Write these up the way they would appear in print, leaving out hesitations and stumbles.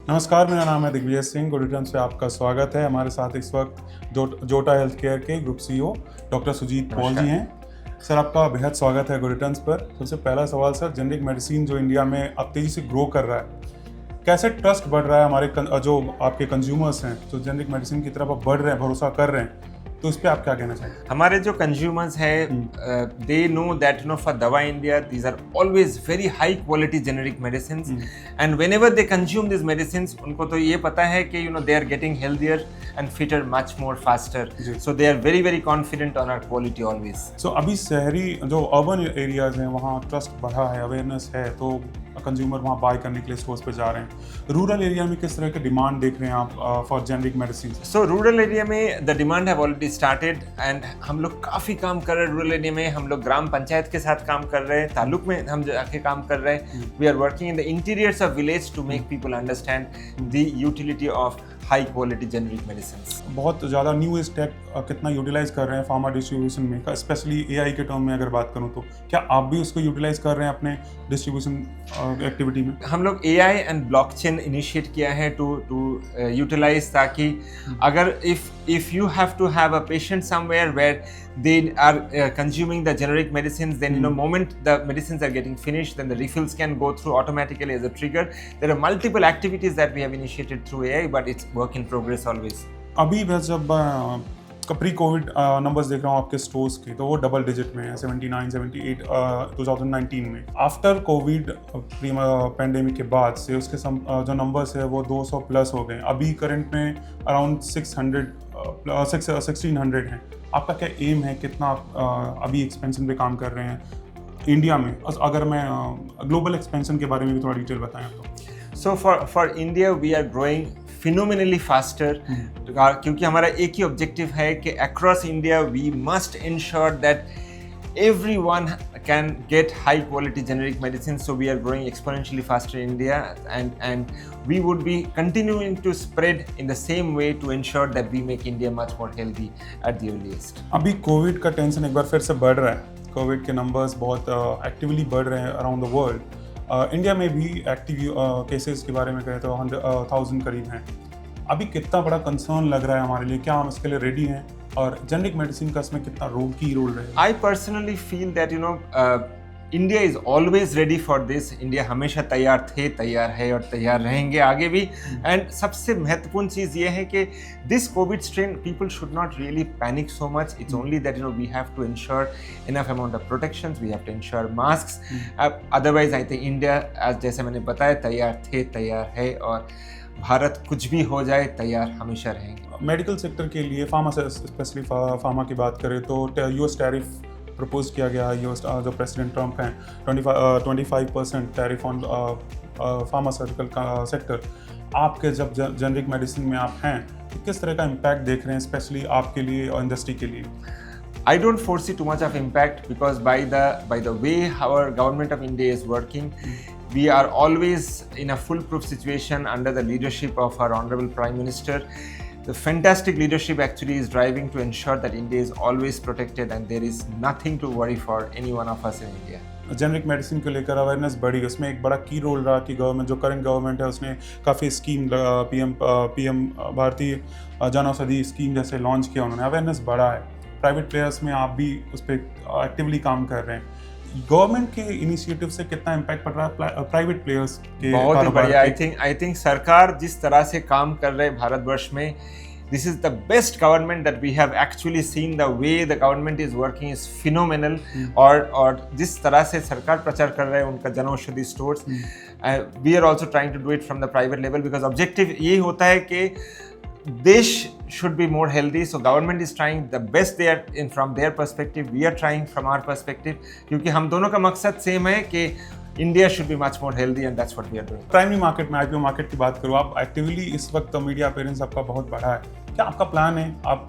नमस्कार, मेरा नाम है दिग्विजय सिंह। गुड रिटर्न्स पे आपका स्वागत है। हमारे साथ इस वक्त जोटा हेल्थ केयर के group CEO doctor Sujit Paul ji हैं। सर, आपका बेहद स्वागत है गुड रिटर्न्स पर। सबसे पहला सवाल सर, जेनरिक मेडिसिन जो इंडिया में अब तेज़ी से ग्रो कर रहा है, कैसे ट्रस्ट बढ़ रहा है हमारे जो आपके कंज्यूमर्स हैं, जो जेनरिक मेडिसिन की तरफ अब बढ़ रहे हैं, भरोसा कर रहे हैं, तो इस पे आप क्या कहना चाहेंगे? हमारे जो कंज्यूमर्स हैं they know that for Davaindia these are always very high quality generic medicine and whenever they consume this medicine उनको तो ये पता है कि they are getting healthier and fitter much more faster, so they are very very confident on our quality always. So अभी शहरी जो urban areas हैं वहाँ ट्रस्ट बढ़ा है, अवेयरनेस है, तो कंज्यूमर वहाँ बाय करने के लिए स्टोर्स पे जा रहे हैं। रूरल एरिया में किस तरह के डिमांड देख रहे हैं आप for generic medicine? So rural area में the demand have already started and हम लोग काफ़ी काम कर रहे हैं रूरल एरिया में। हम लोग ग्राम पंचायत के साथ काम कर रहे हैं, ताल्लुक में हम जाके काम कर रहे हैं। We are working in the interiors of village to make people understand the utility of high quality generic medicine. बहुत ज़्यादा न्यू एज टेक कितना यूटिलाइज कर रहे हैं फार्मा डिस्ट्रीब्यूशन में, स्पेशली एआई के टर्म में अगर बात करूं तो क्या आप भी उसको यूटिलाइज कर रहे हैं अपने डिस्ट्रीब्यूशन एक्टिविटी में? हम लोग एआई एंड ब्लॉकचेन इनिशिएट किया है टू यूटिलाइज, ताकि अगर if you have to have a patient somewhere where they are consuming the generic medicines, then moment the medicines are getting finished, then the refills can go through automatically as a trigger. There are multiple activities that we have initiated through AI, but it's work in progress always. अभी मैं जब pre Covid numbers देख रहा हूँ आपके stores के, तो वो डबल डिजिट में है, 79, 78 2019 में। आफ्टर कोविड पैंडेमिक के बाद से उसके जो नंबर्स है वो 200 प्लस हो गए। अभी करंट में अराउंड 1600 हैं। आपका क्या एम है, कितना आप अभी एक्सपेंशन पे काम कर रहे हैं इंडिया में? अगर मैं ग्लोबल एक्सपेंशन के बारे में भी थोड़ा डिटेल बताएं आप तो। So for India we are growing phenomenally faster, क्योंकि हमारा एक ही ऑब्जेक्टिव है कि across India we must ensure that everyone can get high quality generic medicines. So we are growing exponentially faster in India, and we would be continuing to spread in the same way to ensure that we make India much more healthy at the earliest. अभी Covid का tension एक बार फिर से बढ़ रहा है। Covid के numbers बहुत एक्टिवली बढ़ रहे हैं अराउंड द वर्ल्ड। इंडिया में भी एक्टिव केसेस के बारे में कहें तो 100,000 करीब हैं। अभी कितना बड़ा कंसर्न लग रहा है हमारे लिए? क्या हम इसके लिए रेडी हैं? और जेनरिक मेडिसिन का इसमें कितना रोल रहेगा? I personally feel that India is always ready for this. India हमेशा तैयार थे, तैयार है और तैयार रहेंगे आगे भी। एंड सबसे महत्वपूर्ण चीज़ ये है कि this COVID strain, people should not really panic so much. It's only that we have to ensure enough amount of protections. We have to ensure masks. Otherwise, I think India, जैसे मैंने बताया, तैयार थे, तैयार है, और भारत कुछ भी हो जाए तैयार हमेशा रहेंगे। मेडिकल सेक्टर के लिए फार्मा, स्पेशली फार्मा की बात करें तो यूएस टैरिफ प्रपोज किया गया है। यूएस जो प्रेसिडेंट ट्रम्प हैं, 25% टैरिफ ऑन फार्मास्यूटिकल सेक्टर। आपके जब जेनरिक मेडिसिन में आप हैं, तो किस तरह का इम्पैक्ट देख रहे हैं, स्पेशली आपके लिए और इंडस्ट्री के लिए? I don't foresee too much of impact, because by the way our government of India is working, we are always in a foolproof situation under the leadership of our honorable Prime Minister. The fantastic leadership actually is driving to ensure that India is always protected and there is nothing to worry for any one of us in India. Generic medicine को लेकर awareness बढ़ी, उसमें एक बड़ा की role रहा कि government, जो करंट गवर्नमेंट है, उसने काफ़ी स्कीम पीएम भारतीय जन औषधि स्कीम जैसे लॉन्च किया। उन्होंने अवेयरनेस बढ़ा है। प्राइवेट प्लेयर्स में आप भी उस पर एक्टिवली काम कर रहे हैं। गवर्नमेंट के इनिशिएटिव से कितना इम्पैक्ट पड़ रहा है प्राइवेट प्लेयर्स के? बहुत ही बढ़िया। आई थिंक सरकार जिस तरह से काम कर रहे हैं भारतवर्ष में, this is the best government that we have actually seen. The way the government is working is phenomenal. और जिस तरह से सरकार प्रचार कर रहे हैं उनका जनौषधि stores, we are also trying to do it from the private level, because objective यही होता है कि देश should be more healthy. So government is trying the best they are in from their perspective. We are trying from our perspective, क्योंकि हम दोनों का मकसद सेम है कि India should be much more healthy, and that's what we are doing. Primary market में, IPO market की बात करूँ, आप एक्टिवली इस वक्त मीडिया अपीयरेंस आपका बहुत बड़ा है। क्या आपका प्लान है? आप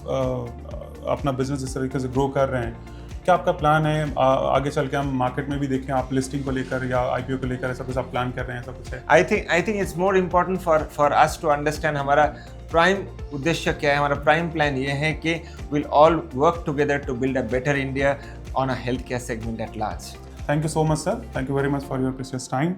अपना बिजनेस इस तरीके से ग्रो कर रहे हैं, क्या आपका प्लान है आगे चल के हम मार्केट में भी देखें, आप लिस्टिंग को लेकर या आईपीओ को लेकर ऐसा कुछ आप प्लान कर रहे हैं? ऐसा कुछ है? I think it's more important for us to understand हमारा प्राइम उद्देश्य क्या है। हमारा प्राइम प्लान ये है कि we'll all work together to build a better India on a health care segment at large. Thank you so much, sir. Thank you very much for your precious time.